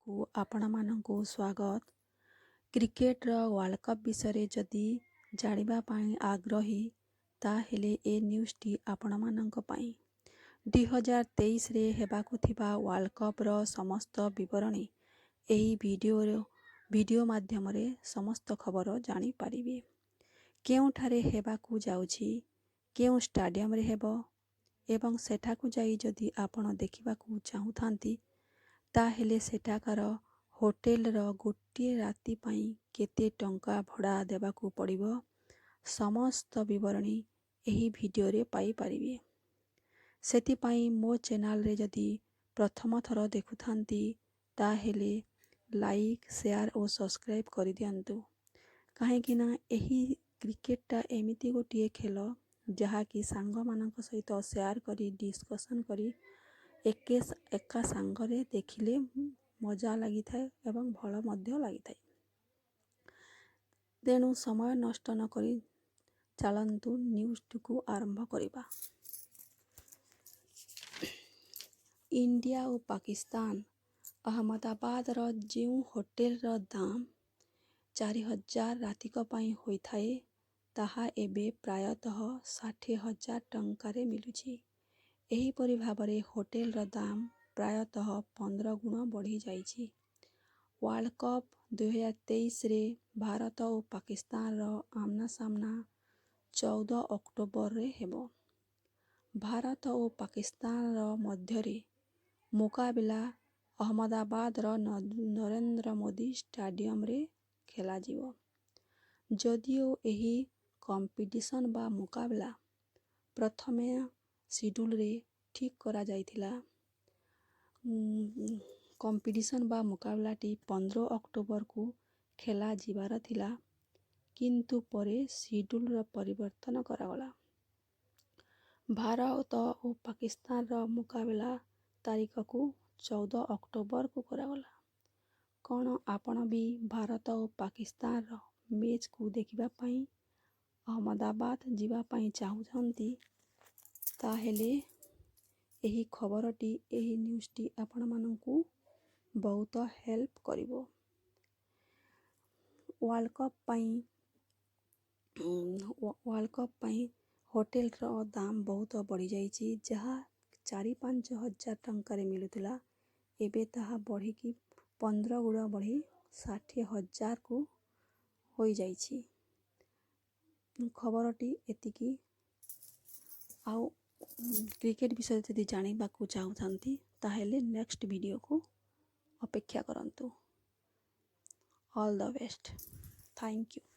କୁ ଆପଣମାନଙ୍କୁ ସ୍ୱାଗତ। କ୍ରିକେଟର ୱାର୍ଲ୍ଡ କପ୍ ବିଷୟରେ ଯଦି ଜାଣିବା ପାଇଁ ଆଗ୍ରହୀ ତାହେଲେ ଏ ନ୍ୟୁଜ୍ଟି ଆପଣମାନଙ୍କ ପାଇଁ। 2023ରେ ହେବାକୁ ଥିବା ୱାର୍ଲ୍ଡ କପ୍ର ସମସ୍ତ ବିବରଣୀ ଏହି ଭିଡ଼ିଓ ମାଧ୍ୟମରେ ସମସ୍ତ ଖବର ଜାଣିପାରିବେ। କେଉଁଠାରେ ହେବାକୁ ଯାଉଛି, କେଉଁ ଷ୍ଟାଡ଼ିୟମରେ ହେବ ଏବଂ ସେଠାକୁ ଯାଇ ଯଦି ଆପଣ ଦେଖିବାକୁ ଚାହୁଁଥାନ୍ତି ତାହେଲେ ସେଠାକାର ହୋଟେଲର ଗୋଟିଏ ରାତି ପାଇଁ କେତେ ଟଙ୍କା ଭଡ଼ା ଦେବାକୁ ପଡ଼ିବ, ସମସ୍ତ ବିବରଣୀ ଏହି ଭିଡ଼ିଓରେ ପାଇପାରିବେ। ସେଥିପାଇଁ ମୋ ଚ୍ୟାନେଲରେ ଯଦି ପ୍ରଥମ ଥର ଦେଖୁଥାନ୍ତି ତାହେଲେ ଲାଇକ୍, ସେୟାର ଓ ସବସ୍କ୍ରାଇବ୍ କରିଦିଅନ୍ତୁ। କାହିଁକିନା ଏହି କ୍ରିକେଟଟା ଏମିତି ଗୋଟିଏ ଖେଳ ଯାହାକି ସାଙ୍ଗମାନଙ୍କ ସହିତ ସେୟାର କରି ଡିସ୍କସନ୍ କରି ଏକା ସାଙ୍ଗରେ ଦେଖିଲେ ମଜା ଲାଗିଥାଏ ଏବଂ ଭଲ ମଧ୍ୟ ଲାଗିଥାଏ। ତେଣୁ ସମୟ ନଷ୍ଟ ନକରି ଚାଲନ୍ତୁ ନ୍ୟୁଜ୍ଟିକୁ ଆରମ୍ଭ କରିବା। ଇଣ୍ଡିଆ ଓ ପାକିସ୍ତାନ ଅହମ୍ମଦାବାଦର ଯେଉଁ ହୋଟେଲର ଦାମ 4,000 ରାତିକ ପାଇଁ ହୋଇଥାଏ ତାହା ଏବେ ପ୍ରାୟତଃ 60,000 ଟଙ୍କାରେ ମିଳୁଛି। ଏହିପରି ଭାବରେ ହୋଟେଲର ଦାମ ପ୍ରାୟତଃ 15 ଗୁଣ ବଢ଼ିଯାଇଛି। ୱାର୍ଲ୍ଡ କପ୍ 2023ରେ ଭାରତ ଓ ପାକିସ୍ତାନର ଆମ୍ନାସାମ୍ନା 14 ଅକ୍ଟୋବରରେ ହେବ। ଭାରତ ଓ ପାକିସ୍ତାନର ମଧ୍ୟରେ ମୁକାବିଲା ଅହମ୍ମଦାବାଦର ନରେନ୍ଦ୍ର ମୋଦି ଷ୍ଟାଡ଼ିୟମରେ ଖେଳାଯିବ। ଯଦିଓ ଏହି କମ୍ପିଟିସନ୍ ବା ମୁକାବିଲା ପ୍ରଥମେ ସିଡ୍ୟୁଲରେ ଠିକ୍ କରାଯାଇଥିଲା, କମ୍ପିଟିସନ୍ ବା ମୁକାବିଲାଟି 15 ଅକ୍ଟୋବରକୁ ଖେଳାଯିବାର ଥିଲା, କିନ୍ତୁ ପରେ ସିଡ୍ୟୁଲର ପରିବର୍ତ୍ତନ କରାଗଲା। ଭାରତ ଓ ପାକିସ୍ତାନର ମୁକାବିଲା ତାରିଖକୁ 14 ଅକ୍ଟୋବରକୁ କରାଗଲା। କ'ଣ ଆପଣ ବି ଭାରତ ଓ ପାକିସ୍ତାନର ମ୍ୟାଚ୍କୁ ଦେଖିବା ପାଇଁ ଅହମ୍ମଦାବାଦ ଯିବା ପାଇଁ ଚାହୁଁଛନ୍ତି? ତାହେଲେ ଏହି ଖବରଟି, ଏହି ନ୍ୟୁଜ୍ଟି ଆପଣମାନଙ୍କୁ ବହୁତ ହେଲ୍ପ କରିବ। ୱାର୍ଲ୍ଡ କପ୍ ପାଇଁ ହୋଟେଲର ଦାମ ବହୁତ ବଢ଼ିଯାଇଛି। ଯାହା 4-5 ହଜାର ଟଙ୍କାରେ ମିଳୁଥିଲା ଏବେ ତାହା ବଢ଼ିକି 15 ଗୁଣ ବଢ଼ି 60,000କୁ ହୋଇଯାଇଛି। ଖବରଟି ଏତିକି। ଆଉ କ୍ରିକେଟ ବିଷୟରେ ଯଦି ଜାଣିବାକୁ ଚାହୁଁଥାନ୍ତି ତାହେଲେ ନେକ୍ସଟ ଭିଡ଼ିଓକୁ ଅପେକ୍ଷା କରନ୍ତୁ। All the best. Thank you.